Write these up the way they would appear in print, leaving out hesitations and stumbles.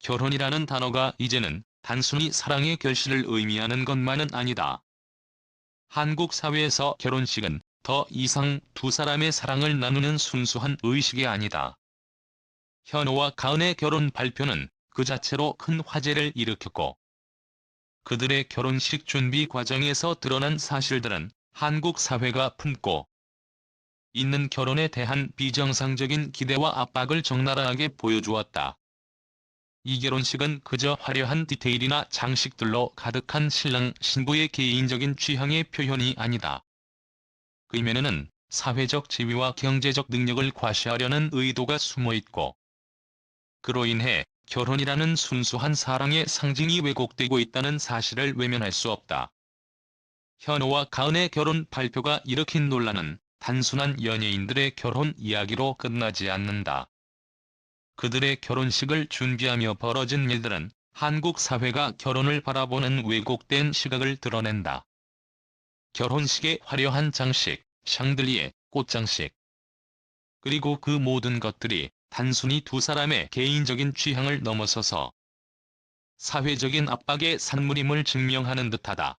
결혼이라는 단어가 이제는 단순히 사랑의 결실을 의미하는 것만은 아니다. 한국 사회에서 결혼식은 더 이상 두 사람의 사랑을 나누는 순수한 의식이 아니다. 현호와 가은의 결혼 발표는 그 자체로 큰 화제를 일으켰고, 그들의 결혼식 준비 과정에서 드러난 사실들은 한국 사회가 품고 있는 결혼에 대한 비정상적인 기대와 압박을 적나라하게 보여주었다. 이 결혼식은 그저 화려한 디테일이나 장식들로 가득한 신랑 신부의 개인적인 취향의 표현이 아니다. 그 이면에는 사회적 지위와 경제적 능력을 과시하려는 의도가 숨어있고, 그로 인해 결혼이라는 순수한 사랑의 상징이 왜곡되고 있다는 사실을 외면할 수 없다. 현호와 가은의 결혼 발표가 일으킨 논란은 단순한 연예인들의 결혼 이야기로 끝나지 않는다. 그들의 결혼식을 준비하며 벌어진 일들은 한국 사회가 결혼을 바라보는 왜곡된 시각을 드러낸다. 결혼식의 화려한 장식, 샹들리에, 꽃장식, 그리고 그 모든 것들이 단순히 두 사람의 개인적인 취향을 넘어서서 사회적인 압박의 산물임을 증명하는 듯하다.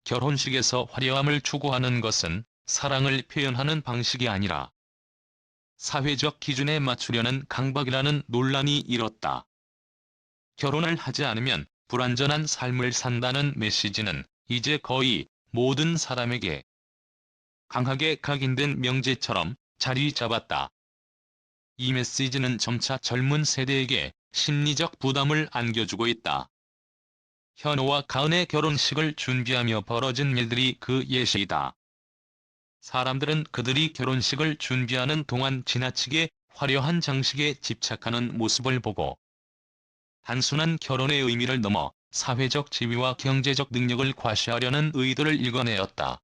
결혼식에서 화려함을 추구하는 것은 사랑을 표현하는 방식이 아니라 사회적 기준에 맞추려는 강박이라는 논란이 일었다. 결혼을 하지 않으면 불완전한 삶을 산다는 메시지는 이제 거의 모든 사람에게 강하게 각인된 명제처럼 자리 잡았다. 이 메시지는 점차 젊은 세대에게 심리적 부담을 안겨주고 있다. 현호와 가은의 결혼식을 준비하며 벌어진 일들이 그 예시이다. 사람들은 그들이 결혼식을 준비하는 동안 지나치게 화려한 장식에 집착하는 모습을 보고 단순한 결혼의 의미를 넘어 사회적 지위와 경제적 능력을 과시하려는 의도를 일궈내었다.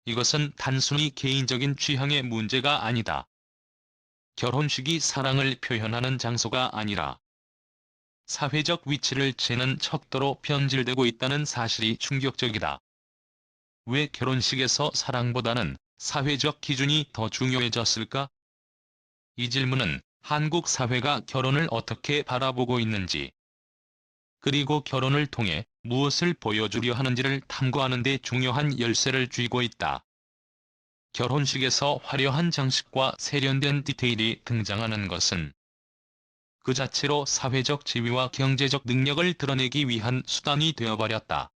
이것은 단순히 개인적인 취향의 문제가 아니다. 결혼식이 사랑을 표현하는 장소가 아니라 사회적 위치를 재는 척도로 변질되고 있다는 사실이 충격적이다. 왜 결혼식에서 사랑보다는 사회적 기준이 더 중요해졌을까? 이 질문은 한국 사회가 결혼을 어떻게 바라보고 있는지, 그리고 결혼을 통해 무엇을 보여주려 하는지를 탐구하는 데 중요한 열쇠를 쥐고 있다. 결혼식에서 화려한 장식과 세련된 디테일이 등장하는 것은 그 자체로 사회적 지위와 경제적 능력을 드러내기 위한 수단이 되어버렸다.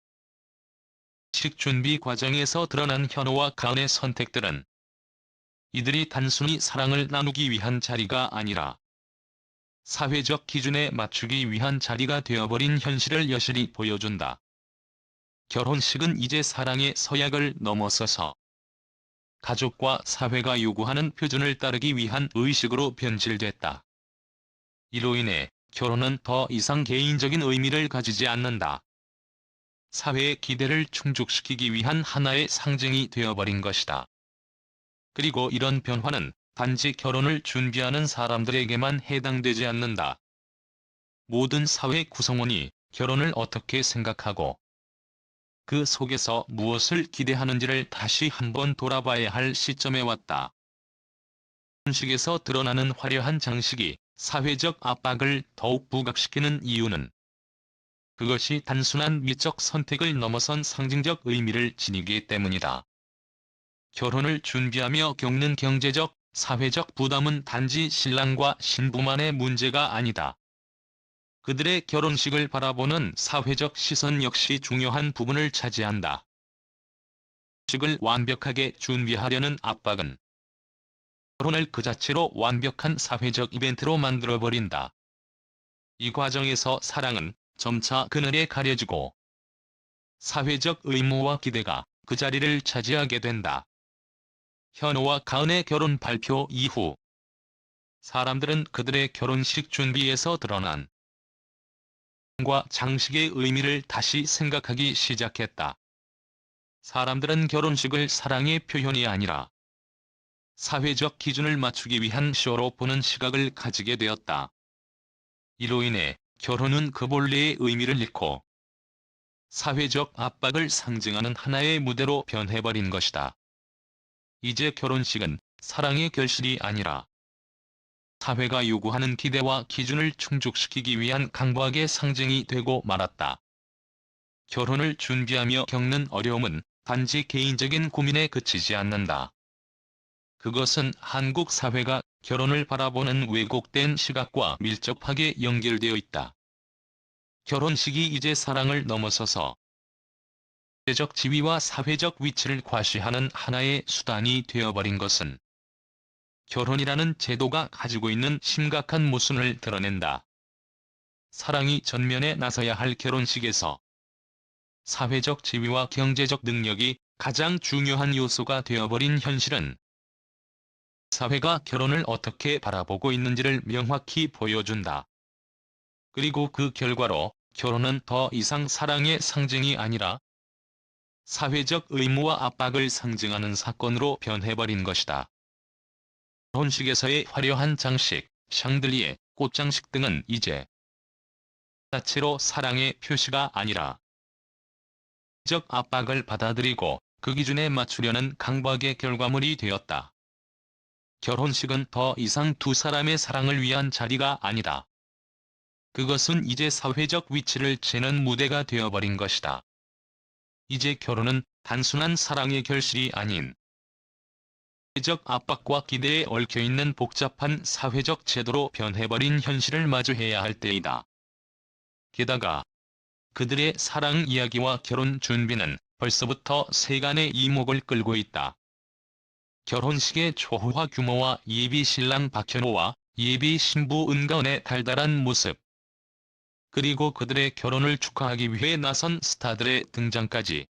식 준비 과정에서 드러난 현호와 가은의 선택들은 이들이 단순히 사랑을 나누기 위한 자리가 아니라 사회적 기준에 맞추기 위한 자리가 되어버린 현실을 여실히 보여준다. 결혼식은 이제 사랑의 서약을 넘어서서 가족과 사회가 요구하는 표준을 따르기 위한 의식으로 변질됐다. 이로 인해 결혼은 더 이상 개인적인 의미를 가지지 않는다. 사회의 기대를 충족시키기 위한 하나의 상징이 되어버린 것이다. 그리고 이런 변화는 단지 결혼을 준비하는 사람들에게만 해당되지 않는다. 모든 사회 구성원이 결혼을 어떻게 생각하고 그 속에서 무엇을 기대하는지를 다시 한번 돌아봐야 할 시점에 왔다. 결혼식에서 드러나는 화려한 장식이 사회적 압박을 더욱 부각시키는 이유는 그것이 단순한 미적 선택을 넘어선 상징적 의미를 지니기 때문이다. 결혼을 준비하며 겪는 경제적, 사회적 부담은 단지 신랑과 신부만의 문제가 아니다. 그들의 결혼식을 바라보는 사회적 시선 역시 중요한 부분을 차지한다. 결혼식을 완벽하게 준비하려는 압박은 결혼을 그 자체로 완벽한 사회적 이벤트로 만들어버린다. 이 과정에서 사랑은 점차 그늘에 가려지고 사회적 의무와 기대가 그 자리를 차지하게 된다. 현호와 가은의 결혼 발표 이후 사람들은 그들의 결혼식 준비에서 드러난 과 장식의 의미를 다시 생각하기 시작했다. 사람들은 결혼식을 사랑의 표현이 아니라 사회적 기준을 맞추기 위한 쇼로 보는 시각을 가지게 되었다. 이로 인해 결혼은 그 본래의 의미를 잃고 사회적 압박을 상징하는 하나의 무대로 변해버린 것이다. 이제 결혼식은 사랑의 결실이 아니라 사회가 요구하는 기대와 기준을 충족시키기 위한 강박의 상징이 되고 말았다. 결혼을 준비하며 겪는 어려움은 단지 개인적인 고민에 그치지 않는다. 그것은 한국 사회가 결혼을 바라보는 왜곡된 시각과 밀접하게 연결되어 있다. 결혼식이 이제 사랑을 넘어서서 사회적 지위와 사회적 위치를 과시하는 하나의 수단이 되어버린 것은 결혼이라는 제도가 가지고 있는 심각한 모순을 드러낸다. 사랑이 전면에 나서야 할 결혼식에서 사회적 지위와 경제적 능력이 가장 중요한 요소가 되어버린 현실은 사회가 결혼을 어떻게 바라보고 있는지를 명확히 보여준다. 그리고 그 결과로 결혼은 더 이상 사랑의 상징이 아니라 사회적 의무와 압박을 상징하는 사건으로 변해버린 것이다. 결혼식에서의 화려한 장식, 샹들리에, 꽃장식 등은 이제 자체로 사랑의 표시가 아니라 사회적 압박을 받아들이고 그 기준에 맞추려는 강박의 결과물이 되었다. 결혼식은 더 이상 두 사람의 사랑을 위한 자리가 아니다. 그것은 이제 사회적 위치를 재는 무대가 되어버린 것이다. 이제 결혼은 단순한 사랑의 결실이 아닌 사회적 압박과 기대에 얽혀있는 복잡한 사회적 제도로 변해버린 현실을 마주해야 할 때이다. 게다가 그들의 사랑 이야기와 결혼 준비는 벌써부터 세간의 이목을 끌고 있다. 결혼식의 초호화 규모와 예비 신랑 박현호와 예비 신부 은가은의 달달한 모습, 그리고 그들의 결혼을 축하하기 위해 나선 스타들의 등장까지,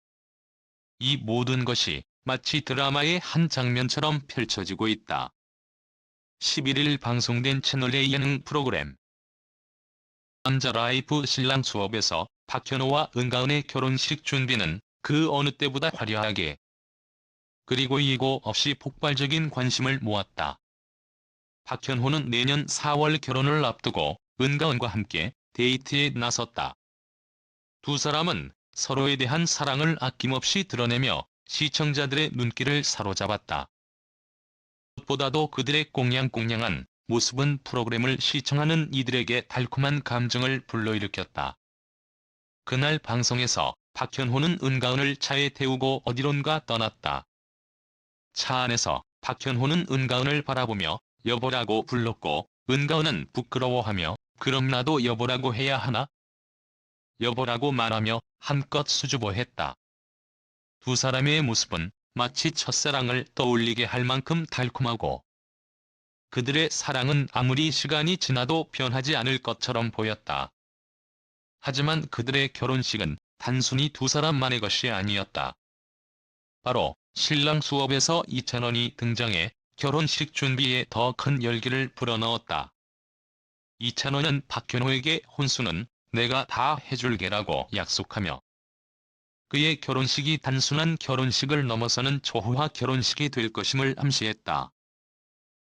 이 모든 것이 마치 드라마의 한 장면처럼 펼쳐지고 있다. 11일 방송된 채널A 예능 프로그램 남자 라이프 신랑 수업에서 박현호와 은가은의 결혼식 준비는 그 어느 때보다 화려하게 그리고 예고 없이 폭발적인 관심을 모았다. 박현호는 내년 4월 결혼을 앞두고 은가은과 함께 데이트에 나섰다. 두 사람은 서로에 대한 사랑을 아낌없이 드러내며 시청자들의 눈길을 사로잡았다. 무엇보다도 그들의 꽁냥꽁냥한 모습은 프로그램을 시청하는 이들에게 달콤한 감정을 불러일으켰다. 그날 방송에서 박현호는 은가은을 차에 태우고 어디론가 떠났다. 차 안에서 박현호는 은가은을 바라보며 여보라고 불렀고 은가은은 부끄러워하며 그럼 나도 여보라고 해야 하나? 여보라고 말하며 한껏 수줍어했다. 두 사람의 모습은 마치 첫사랑을 떠올리게 할 만큼 달콤하고 그들의 사랑은 아무리 시간이 지나도 변하지 않을 것처럼 보였다. 하지만 그들의 결혼식은 단순히 두 사람만의 것이 아니었다. 바로 신랑 수업에서 이찬원이 등장해 결혼식 준비에 더 큰 열기를 불어넣었다. 이찬원은 박현호에게 혼수는 내가 다 해줄게라고 약속하며 그의 결혼식이 단순한 결혼식을 넘어서는 초호화 결혼식이 될 것임을 암시했다.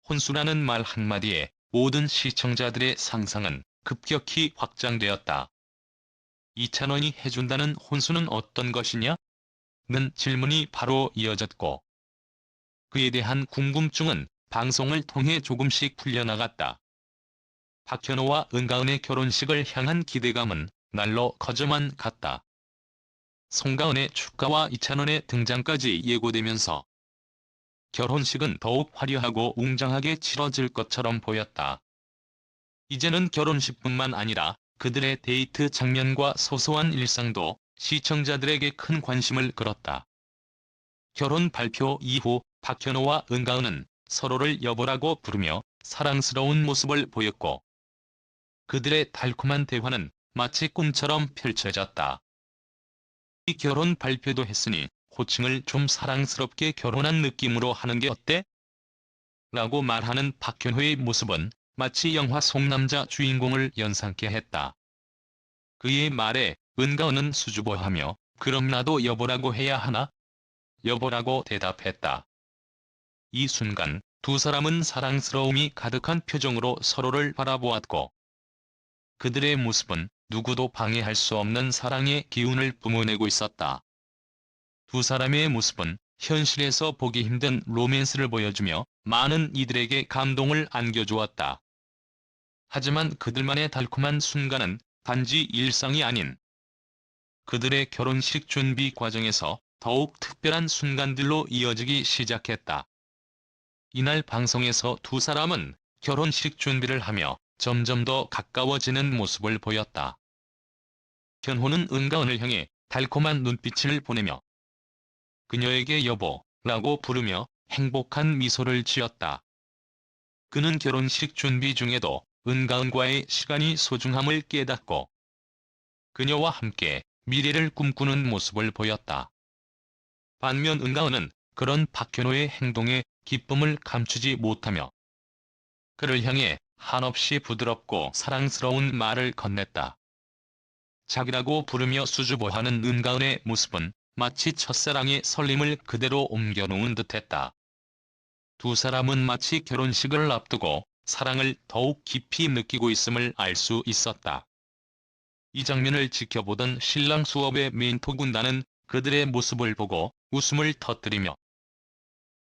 혼수라는 말 한마디에 모든 시청자들의 상상은 급격히 확장되었다. 이찬원이 해준다는 혼수는 어떤 것이냐? 는 질문이 바로 이어졌고 그에 대한 궁금증은 방송을 통해 조금씩 풀려나갔다. 박현호와 은가은의 결혼식을 향한 기대감은 날로 커져만 갔다. 송가은의 축가와 이찬원의 등장까지 예고되면서 결혼식은 더욱 화려하고 웅장하게 치러질 것처럼 보였다. 이제는 결혼식뿐만 아니라 그들의 데이트 장면과 소소한 일상도 시청자들에게 큰 관심을 끌었다. 결혼 발표 이후 박현호와 은가은은 서로를 여보라고 부르며 사랑스러운 모습을 보였고 그들의 달콤한 대화는 마치 꿈처럼 펼쳐졌다. 이 결혼 발표도 했으니 호칭을 좀 사랑스럽게 결혼한 느낌으로 하는 게 어때? 라고 말하는 박현호의 모습은 마치 영화 속 남자 주인공을 연상케 했다. 그의 말에 은가은은 수줍어하며 그럼 나도 여보라고 해야 하나? 여보라고 대답했다. 이 순간 두 사람은 사랑스러움이 가득한 표정으로 서로를 바라보았고 그들의 모습은 누구도 방해할 수 없는 사랑의 기운을 뿜어내고 있었다. 두 사람의 모습은 현실에서 보기 힘든 로맨스를 보여주며 많은 이들에게 감동을 안겨주었다. 하지만 그들만의 달콤한 순간은 단지 일상이 아닌 그들의 결혼식 준비 과정에서 더욱 특별한 순간들로 이어지기 시작했다. 이날 방송에서 두 사람은 결혼식 준비를 하며 점점 더 가까워지는 모습을 보였다. 현호는 은가은을 향해 달콤한 눈빛을 보내며 그녀에게 여보라고 부르며 행복한 미소를 지었다. 그는 결혼식 준비 중에도 은가은과의 시간이 소중함을 깨닫고 그녀와 함께 미래를 꿈꾸는 모습을 보였다. 반면 은가은은 그런 박현호의 행동에 기쁨을 감추지 못하며 그를 향해 한없이 부드럽고 사랑스러운 말을 건넸다. 자기라고 부르며 수줍어하는 은가은의 모습은 마치 첫사랑의 설렘을 그대로 옮겨놓은 듯했다. 두 사람은 마치 결혼식을 앞두고 사랑을 더욱 깊이 느끼고 있음을 알 수 있었다. 이 장면을 지켜보던 신랑 수업의 멘토 군단은 그들의 모습을 보고 웃음을 터뜨리며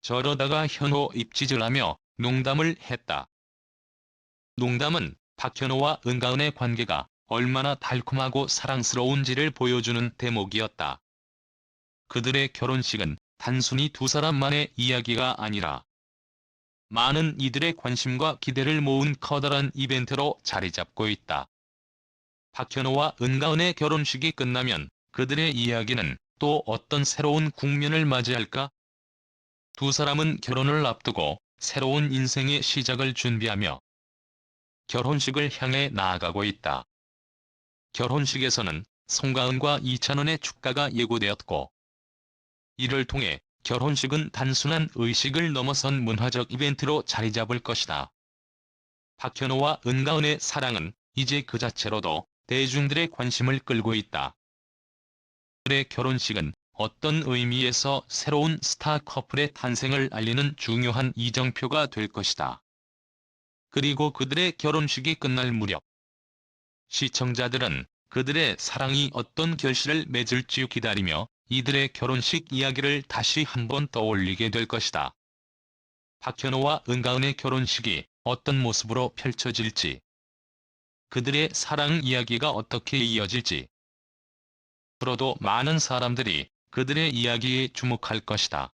저러다가 현호 입지질하며 농담을 했다. 농담은 박현호와 은가은의 관계가 얼마나 달콤하고 사랑스러운지를 보여주는 대목이었다. 그들의 결혼식은 단순히 두 사람만의 이야기가 아니라 많은 이들의 관심과 기대를 모은 커다란 이벤트로 자리 잡고 있다. 박현호와 은가은의 결혼식이 끝나면 그들의 이야기는 또 어떤 새로운 국면을 맞이할까? 두 사람은 결혼을 앞두고 새로운 인생의 시작을 준비하며 결혼식을 향해 나아가고 있다. 결혼식에서는 송가은과 이찬원의 축가가 예고되었고 이를 통해 결혼식은 단순한 의식을 넘어선 문화적 이벤트로 자리 잡을 것이다. 박현호와 은가은의 사랑은 이제 그 자체로도 대중들의 관심을 끌고 있다. 그들의 결혼식은 어떤 의미에서 새로운 스타 커플의 탄생을 알리는 중요한 이정표가 될 것이다. 그리고 그들의 결혼식이 끝날 무렵 시청자들은 그들의 사랑이 어떤 결실을 맺을지 기다리며 이들의 결혼식 이야기를 다시 한번 떠올리게 될 것이다. 박현호와 은가은의 결혼식이 어떤 모습으로 펼쳐질지, 그들의 사랑 이야기가 어떻게 이어질지, 앞으로도 많은 사람들이 그들의 이야기에 주목할 것이다.